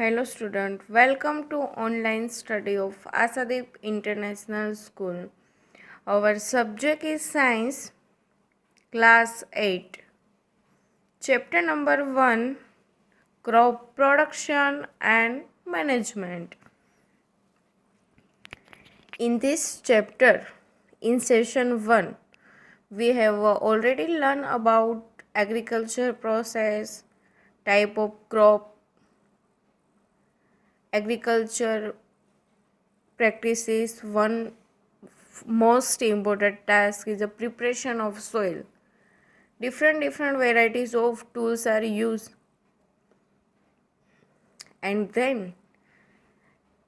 Hello student, welcome to online study of Asadeep International School. Our subject is Science, Class 8. Chapter number 1, Crop Production and Management. In this chapter, in session 1, we have already learned about agriculture process, type of crop, agriculture practices. One most important task is the preparation of soil. Different varieties of tools are used. And then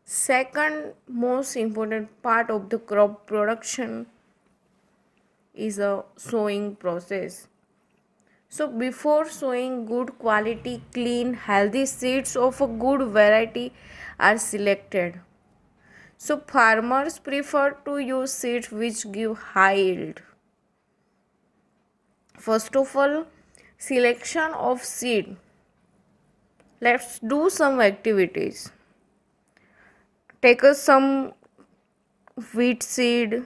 second most important part of the crop production is a sowing process. So before sowing, good quality, clean, healthy seeds of a good variety are selected. So farmers prefer to use seeds which give high yield. First of all, selection of seed. Let's do some activities. Take some wheat seed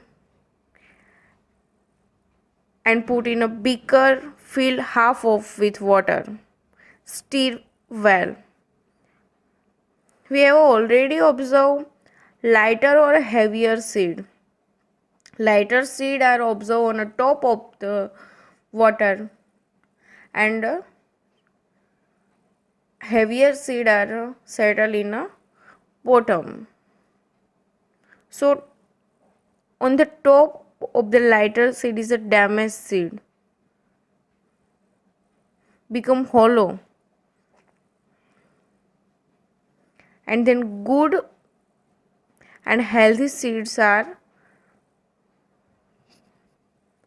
and put in a beaker, fill half of with water. Stir well. We have already observed lighter or heavier seed. Lighter seed are observed on the top of the water and heavier seed are settled in a bottom. So on the top of the lighter seed is a damaged seed, become hollow, and then good and healthy seeds are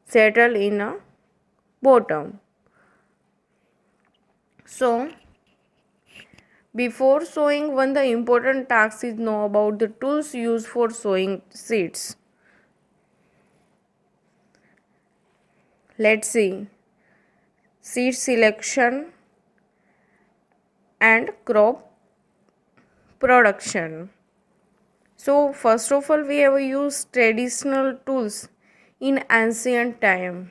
settled in a bottom. So before sowing, one the important task is know about the tools used for sowing seeds. Let's see. Seed selection and crop production. So first of all, we have used traditional tools in ancient time.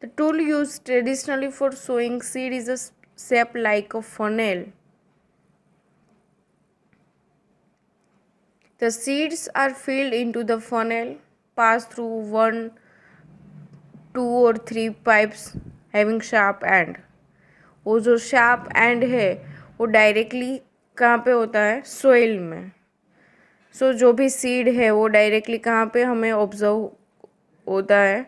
The tool used traditionally for sowing seed is a shape like a funnel. The seeds are filled into the funnel, pass through 1, 2 or 3 pipes having sharp end. वो जो sharp and है वो directly कहाँ पे होता है? Soil में. सो जो भी सीड है वो डायरेक्टली कहाँ पे हमें ऑब्जर्व होता है?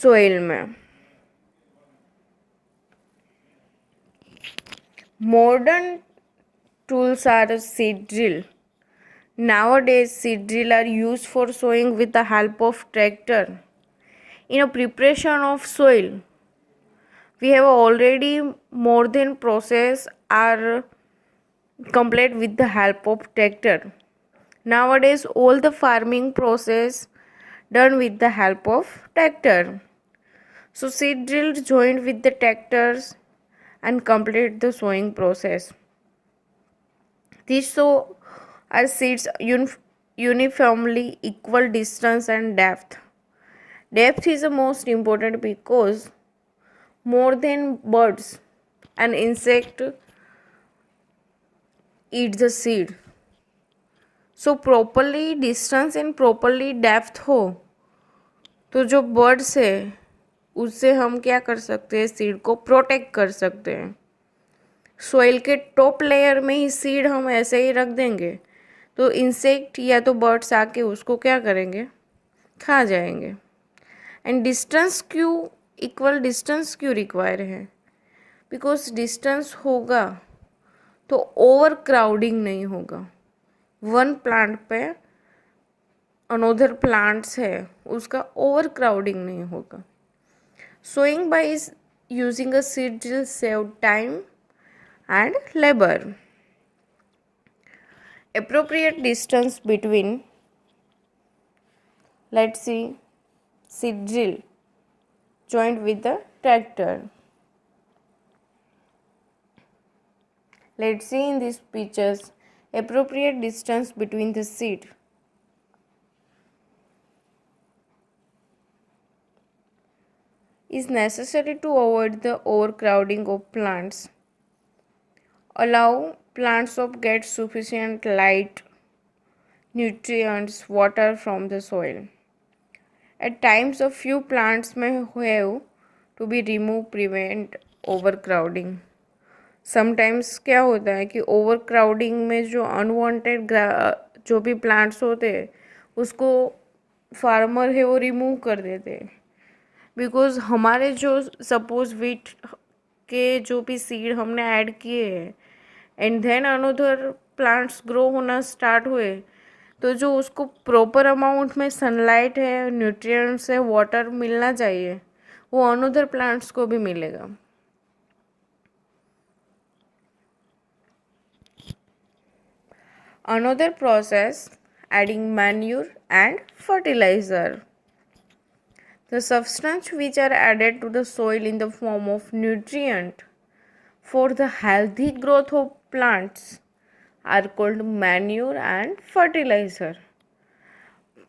सोइल में. Modern tools are a seed drill. Nowadays, seed drill are used for sowing with the help of tractor. In a preparation of soil, we have already more than process are complete with the help of tractor. Nowadays, all the farming process done with the help of tractor. So seed drill joined with the tractors and complete the sowing process. These sow are seeds uniformly equal distance and depth. Depth is the most important because more than birds and insect eat the seed. So properly distance and properly depth हो तो जो birds है उससे हम क्या कर सकते हैं? सीड को प्रोटेक्ट कर सकते हैं. सोइल के टॉप लेयर में ही सीड हम ऐसे ही रख देंगे तो इंसेक्ट या तो बर्ड्स आके उसको क्या करेंगे? खा जाएंगे. एंड डिस्टेंस क्यों इक्वल डिस्टेंस क्यों रिक्वायर है? बिकॉज डिस्टेंस होगा तो ओवर क्राउडिंग नहीं होगा. वन प्लांट पे अनोदर प्लांट्स है उसका ओवर क्राउडिंग नहीं होगा. Sowing by using a seed drill save time and labor. Appropriate distance between, let's see, seed drill joint with the tractor. Let's see in these pictures appropriate distance between the seed. Is necessary to avoid the overcrowding of plants. Allow plants to get sufficient light, nutrients, water from the soil. At times, a few plants may have to be removed prevent overcrowding. Sometimes क्या होता है कि over crowding में जो unwanted जो भी plants होते हैं उसको फार्मर है वो रिमूव कर देते हैं बिकॉज हमारे जो सपोज वीट के जो भी सीड हमने ऐड किए हैं and then another plants grow होना स्टार्ट हुए तो जो उसको प्रॉपर अमाउंट में सनलाइट है न्यूट्रिएंट्स है वाटर मिलना चाहिए वो अनदर प्लांट्स को भी मिलेगा. Another process, adding manure and fertilizer. The substances which are added to the soil in the form of nutrient for the healthy growth of plants are called manure and fertilizer.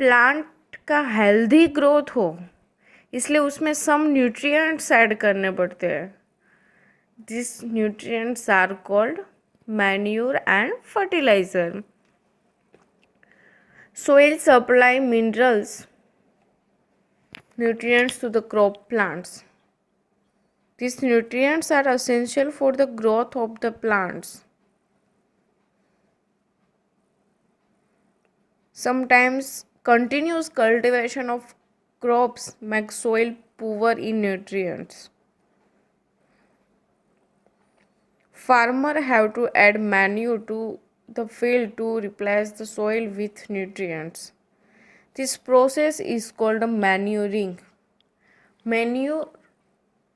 Plant का healthy growth हो इसलिए उसमें some nutrients add करने पड़ते हैं. This nutrients are called manure and fertilizer. Soil supply minerals, nutrients to the crop plants. These nutrients are essential for the growth of the plants. Sometimes continuous cultivation of crops makes soil poor in nutrients. Farmers have to add manure to the field to replace the soil with nutrients. This process is called manuring. Manure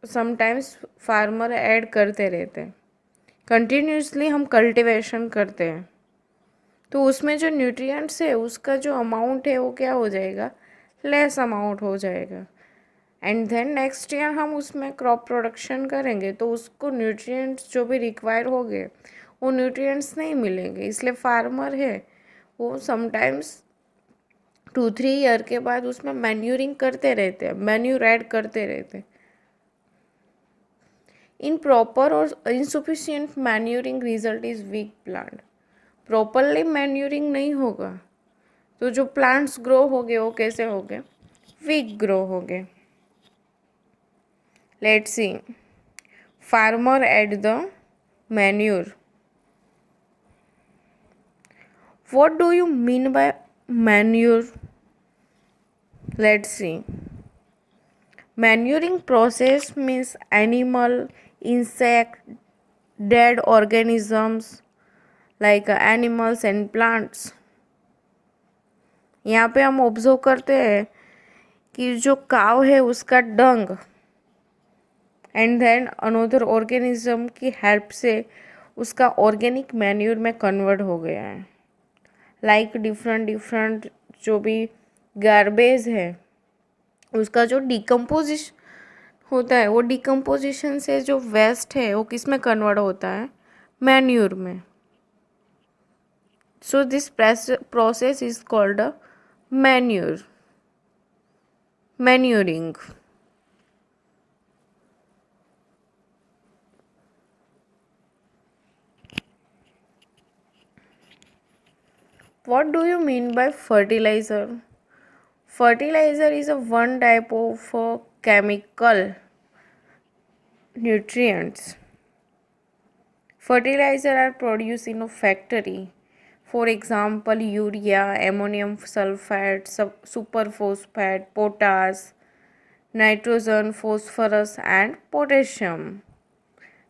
sometimes farmer add करते रहते हैं. Continuously हम cultivation करते हैं तो उसमें जो nutrients है उसका जो अमाउंट है वो क्या हो जाएगा, लेस अमाउंट हो जाएगा. एंड देन नेक्स्ट ईयर हम उसमें क्रॉप प्रोडक्शन करेंगे तो उसको न्यूट्रिएंट्स जो भी रिक्वायर हो गए वो न्यूट्रिएंट्स नहीं मिलेंगे. इसलिए फार्मर है वो समटाइम्स 2-3 ईयर के बाद उसमें मैन्यूरिंग करते रहते हैं, मैन्यूर ऐड करते रहते हैं. इन प्रॉपर और insufficient manuring result is weak plant. Properly manuring नहीं होगा तो जो प्लांट्स ग्रो हो गए वो कैसे हो गए, वीक ग्रो हो गए. Let's see. Farmer add the manure. What do you mean by manure? Let's see. Manuring process means animal, insect, dead organisms like animals and plants. यहाँ पे हम ऑब्जर्व करते हैं कि जो काव है उसका dung and then another organism की हेल्प से उसका ऑर्गेनिक मैन्यूर में कन्वर्ट हो गया है. लाइक डिफरेंट जो भी गार्बेज है उसका जो डिकम्पोजिशन होता है वो डिकम्पोजिशन से जो वेस्ट है वो किस में कन्वर्ट होता है, मैन्यूर में. So this process is called a manuring. What do you mean by fertilizer? Fertilizer is a one type of chemical nutrients. Fertilizer are produced in a factory. For example, urea, ammonium sulfate, superphosphate, potash, nitrogen, phosphorus and potassium.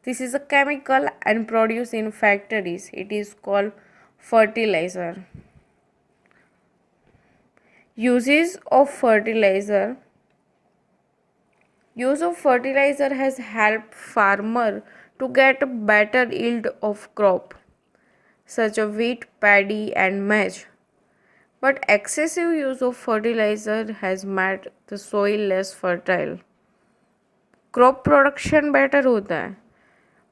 This is a chemical and produced in factories. It is called fertilizer. Uses of fertilizer. Use of fertilizer has helped farmer to get a better yield of crop such as wheat, paddy and maize. But excessive use of fertilizer has made the soil less fertile. Crop production better होता है,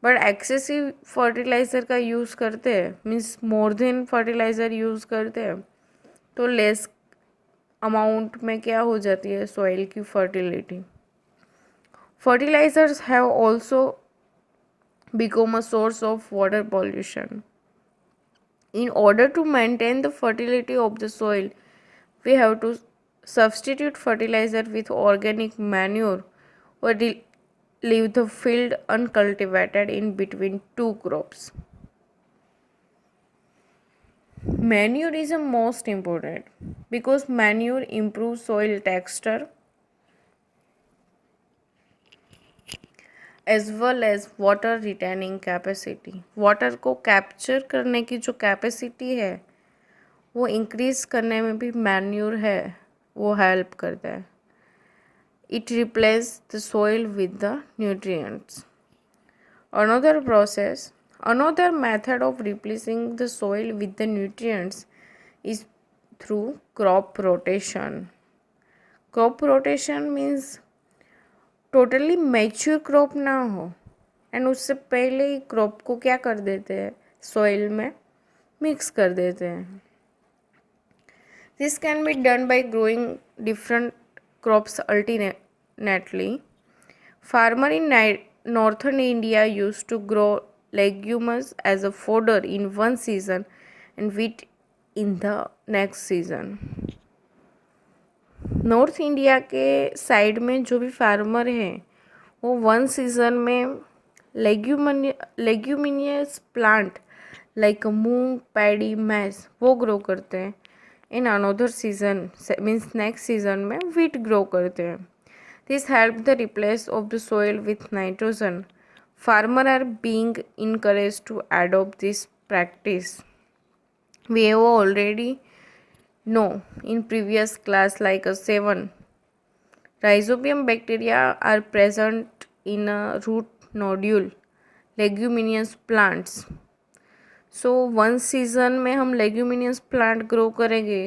but excessive fertiliser का use करते हैं, means more than fertiliser use करते हैं, तो less amount में क्या हो जाती है सॉइल की fertility. Fertilizers have also become a source of water pollution. In order to maintain the fertility of the soil, we have to substitute fertilizer with organic manure or leave the field uncultivated in between two crops. Manure is the most important because manure improves soil texture as well as water retaining capacity. Water को capture करने की जो capacity है वो increase करने में भी manure है वो हेल्प करता है. It replace the soil with the nutrients. Another method of replacing the soil with the nutrients is through crop rotation. Crop rotation means totally mature crop ना हो एंड उससे पहले ही क्रॉप को क्या कर देते हैं सॉइल में मिक्स कर देते हैं. This can be done by growing different crops alternately. Farmer in northern India use to grow legumes as a fodder in one season and wheat in the next season. North India के side में जो भी farmer हैं वो one season में leguminous plant like मूंग, paddy, maize वो grow करते हैं. In another season means next season में व्हीट ग्रो करते हैं. This help the replace of the soil with nitrogen. Farmer are being encourage to adopt this practice. We have already No, in previous class like a 7, rhizobium bacteria are present in a root nodule, leguminous plants. So one season में हम leguminous plant grow करेंगे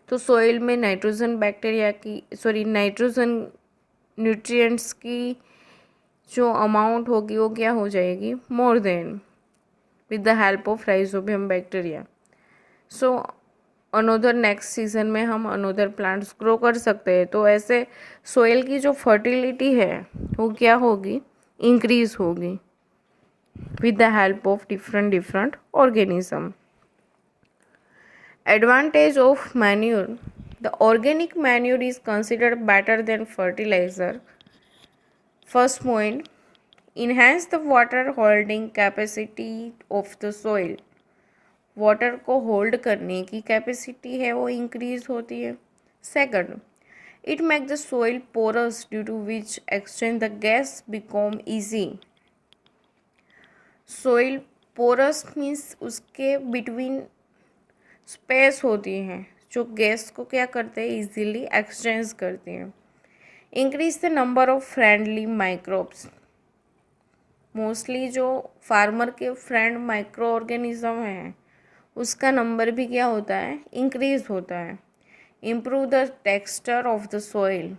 तो soil में nitrogen nutrients की जो amount होगी वो क्या हो जाएगी more than with the help of rhizobium bacteria. So another next season में हम अनोदर प्लांट्स ग्रो कर सकते हैं. तो ऐसे सोइल की जो फर्टिलिटी है वो क्या होगी इंक्रीज होगी with the help of different organism. Advantage of manure. The organic manure is considered better than fertilizer. First point, enhance the water holding capacity of the soil. Water को hold करने की capacity है वो increase होती है. Second, it make the soil porous due to which exchange the gas become easy. Soil porous means उसके between space होती है जो गैस को क्या करते हैं इजीली एक्सचेंज करती हैं. Increase the number of friendly microbes. Mostly जो फार्मर के फ्रेंड माइक्रो ऑर्गेनिज्म हैं उसका नंबर भी क्या होता है इंक्रीज होता है. Improve the texture of the soil.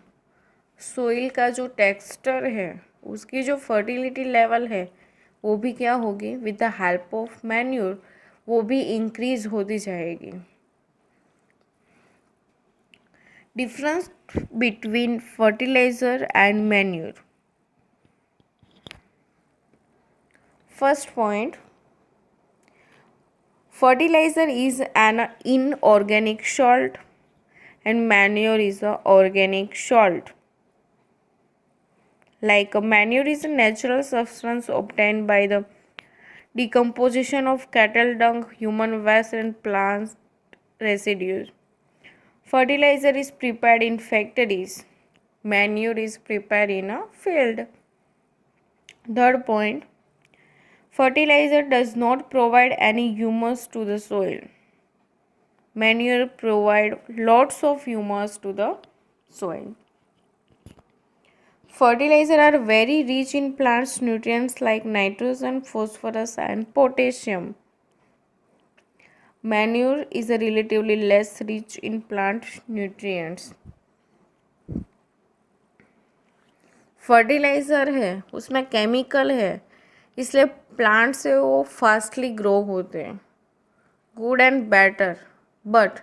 Soil का जो टेक्सचर है उसकी जो फर्टिलिटी लेवल है वो भी क्या होगी with the help of manure वो भी इंक्रीज होती जाएगी. Difference between fertilizer and manure. First point, fertilizer is an inorganic salt and manure is an organic salt. Like a manure is a natural substance obtained by the decomposition of cattle dung, human waste and plant residues. Fertilizer is prepared in factories. Manure is prepared in a field. Third point, fertilizer does not provide any humus to the soil. Manure provide lots of humus to the soil. Fertilizer are very rich in plants nutrients like nitrogen, phosphorus and potassium. Manure is a relatively less rich in plant nutrients. Fertiliser है, उसमें chemical है, इसलिए plant से वो fastly grow होते हैं, good and better. But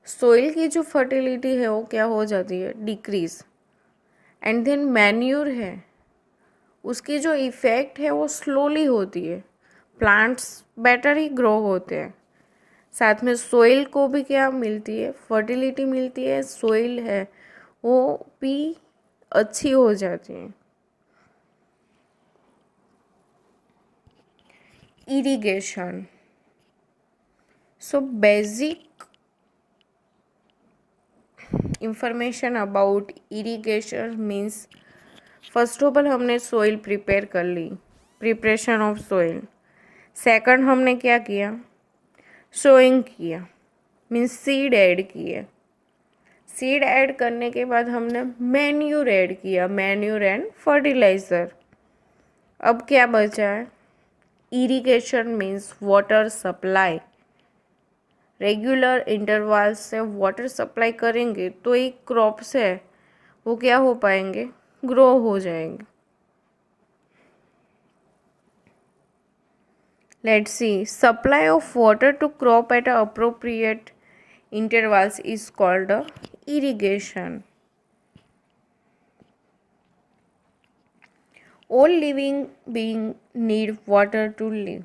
soil की जो फर्टिलिटी है वो क्या हो जाती है, डिक्रीज। एंड देन मैन्यूर है, उसकी जो इफ़ेक्ट है वो स्लोली होती है, प्लांट्स बेटर ही ग्रो होते हैं। साथ में सोइल को भी क्या मिलती है, फर्टिलिटी मिलती है, सोइल है वो भी अच्छी हो जाती है। Irrigation, so basic information about irrigation means, first of all हमने सोइल प्रिपेयर कर ली, प्रिपरेशन ऑफ सोइल। सेकंड हमने क्या किया, सोइंग किया, मीन्स सीड ऐड किए। सीड ऐड करने के बाद हमने मैन्यूर ऐड किया, मैन्यूर एंड फर्टिलाइज़र। अब क्या बचा है, irrigation means water supply. Regular interval से वाटर सप्लाई करेंगे तो एक क्रॉप्स है वो क्या हो पाएंगे, ग्रो हो जाएंगे। Let's see, supply of water to crop at appropriate intervals is called irrigation. All living beings need water to live.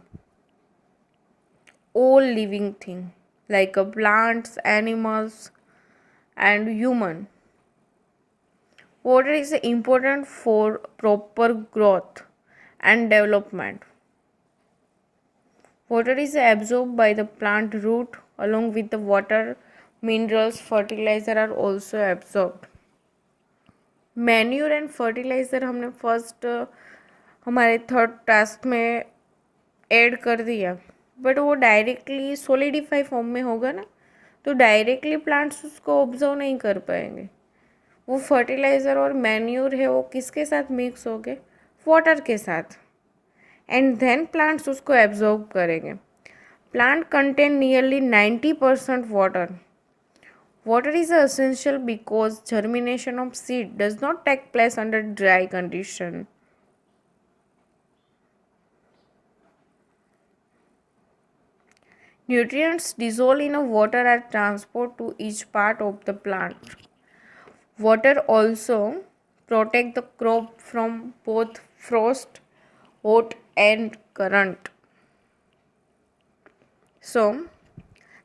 All living things like plants, animals, and human. Water is important for proper growth and development. Water is absorbed by the plant root along with the water. Minerals, fertilizer are also absorbed. Manure and fertiliser हमने first हमारे third task में add कर दिया, but वो directly solidify form में होगा ना, तो डायरेक्टली प्लांट्स उसको ऑब्जर्व नहीं कर पाएंगे। वो फर्टिलाइज़र और मैन्यूर है वो किसके साथ मिक्स हो गए, वाटर के साथ, एंड देन प्लांट्स उसको एब्जॉर्ब करेंगे। Plant contain nearly 90% water. Water is essential because germination of seed does not take place under dry condition. Nutrients dissolved in a water are transported to each part of the plant. Water also protect the crop from both frost, hot and current. So,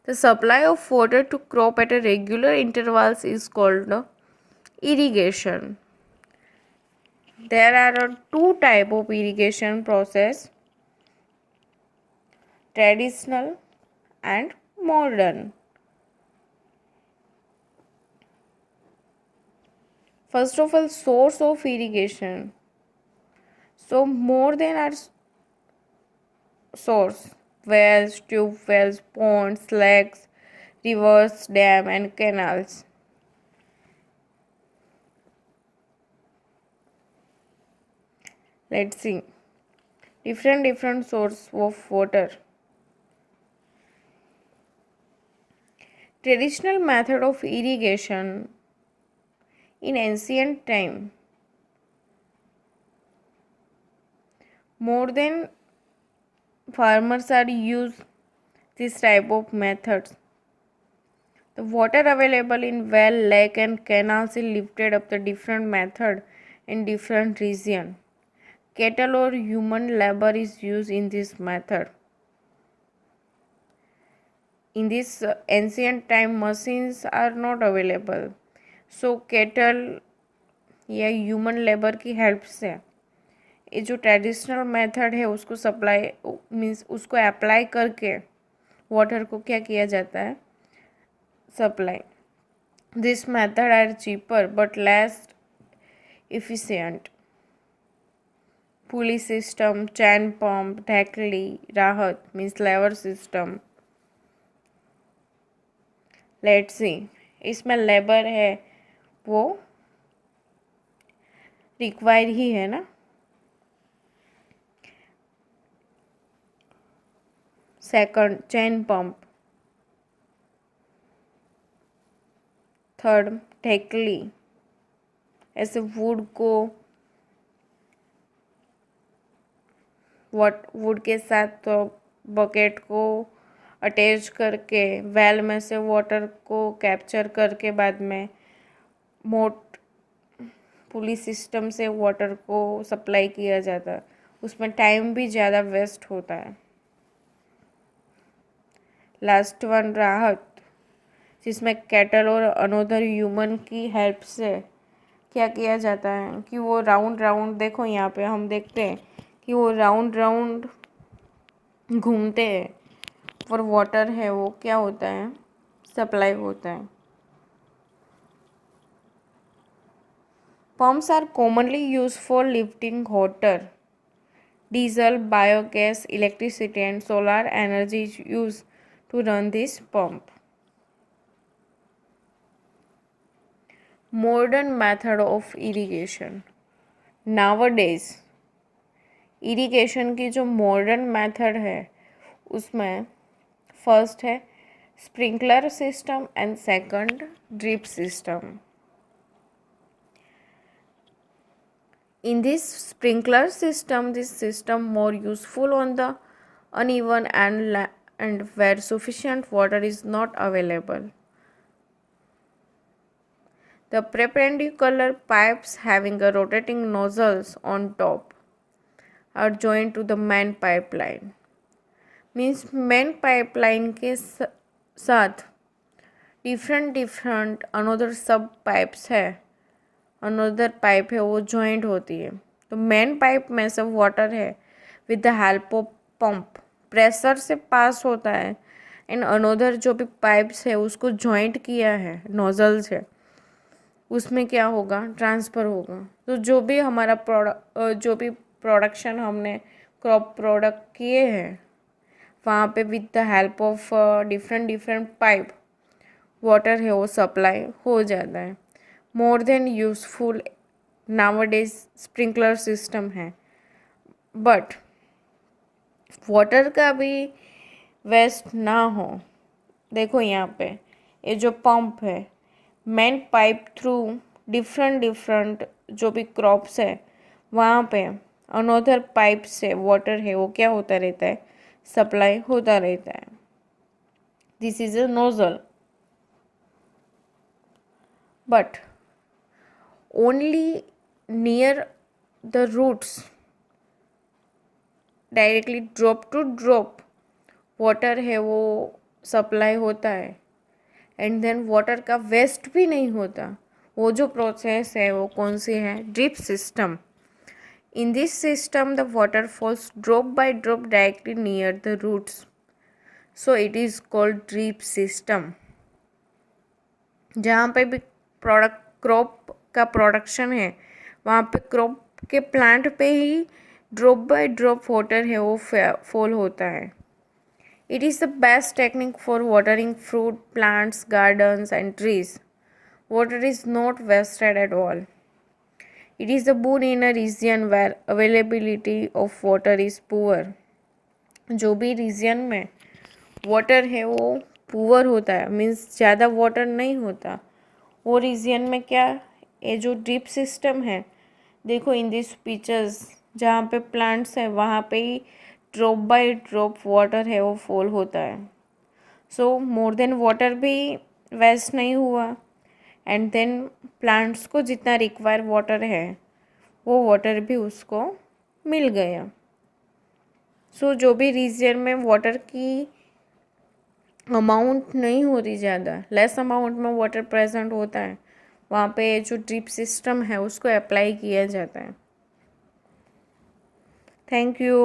the supply of water to crop at a regular intervals is called irrigation. There are two type of irrigation process, traditional and modern. First of all, source of irrigation. So more than our source, wells, tube wells, ponds, lakes, rivers, dam and canals. Let's see different source of water. Traditional method of irrigation in ancient time. More than farmers are use this type of methods. The water available in well, lake and canals is lifted up the different method in different region. Cattle or human labor is used in this method. In this ancient time machines are not available, so cattle या human labour की help से ये जो traditional method है उसको supply means उसको apply करके water को क्या किया जाता है, supply. This method are cheaper but less efficient. Pulley system, chain pump, ढेकली, राहत means lever system. Let's see, इसमें लेबर है वो रिक्वायर ही है ना. Second, chain pump. थर्ड, ढेकली, ऐसे वुड को वुड के साथ तो बकेट को अटैच करके वेल में से वाटर को कैप्चर करके बाद में मोट पुली सिस्टम से वाटर को सप्लाई किया जाता है। उसमें टाइम भी ज़्यादा वेस्ट होता है। लास्ट वन राहत, जिसमें कैटल और अनोदर ह्यूमन की हेल्प से क्या किया जाता है कि वो राउंड राउंड, देखो यहाँ पे हम देखते हैं कि वो राउंड राउंड घूमते हैं और वाटर है वो क्या होता है, सप्लाई होता है। Pumps are commonly used for lifting water. Diesel, biogas, electricity, and solar energy is used to run this pump. Modern method of irrigation. Nowadays, irrigation की जो modern method है उसमें first है sprinkler system and second drip system. In this sprinkler system, this system more useful on the uneven and where sufficient water is not available. The perpendicular pipes having a rotating nozzles on top are joined to the main pipeline. Means main pipeline के साथ different another sub pipes है, another pipe है वो joint होती है। तो main pipe में से वाटर है with the help of pump pressure से पास होता है एंड अनदर जो भी पाइप्स है उसको जॉइंट किया है नोजल से, उसमें क्या होगा, ट्रांसफ़र होगा। तो जो भी हमारा जो भी प्रोडक्शन हमने क्रॉप प्रोडक्ट किए हैं वहाँ पे with the help of different pipe water है वो सप्लाई हो जाता है। More than useful nowadays sprinkler system है, बट वाटर का भी वेस्ट ना हो। देखो यहाँ पे ये जो पंप है मेन पाइप थ्रू डिफरेंट जो भी क्रॉप्स है वहाँ पे अनोदर पाइप से वाटर है वो क्या होता रहता है, सप्लाई होता रहता है। This is a nozzle, but only near the roots directly drop to drop water है वो सप्लाई होता है एंड देन वाटर का वेस्ट भी नहीं होता। वो जो प्रोसेस है वो कौन सी है, drip system. In this system the water falls drop by drop directly near the roots, so it is called drip system. जहाँ पे भी क्रॉप का प्रोडक्शन है वहाँ पे क्रॉप के प्लांट पे ही ड्रॉप बाय ड्रॉप वाटर है वो फॉल होता है। It is the best technique for watering fruit plants gardens and trees. Water is not wasted at all. It is the boon in a region where availability of water is poor। जो भी reason में water है वो poor होता है, means ज़्यादा water नहीं होता, वो रीजन में क्या, ये जो ड्रिप सिस्टम है देखो इन दिस पिक्चर्स जहाँ पे प्लांट्स है वहाँ पे ही ड्रॉप बाय ड्रॉप वाटर है वो फॉल होता है। सो मोर देन वाटर भी वेस्ट नहीं हुआ एंड देन प्लांट्स को जितना रिक्वायर वाटर है वो वाटर भी उसको मिल गया। सो जो भी रीजन में वाटर की अमाउंट नहीं होती, ज़्यादा लेस अमाउंट में वाटर प्रेजेंट होता है वहाँ पे जो ड्रिप सिस्टम है उसको अप्लाई किया जाता है। Thank you.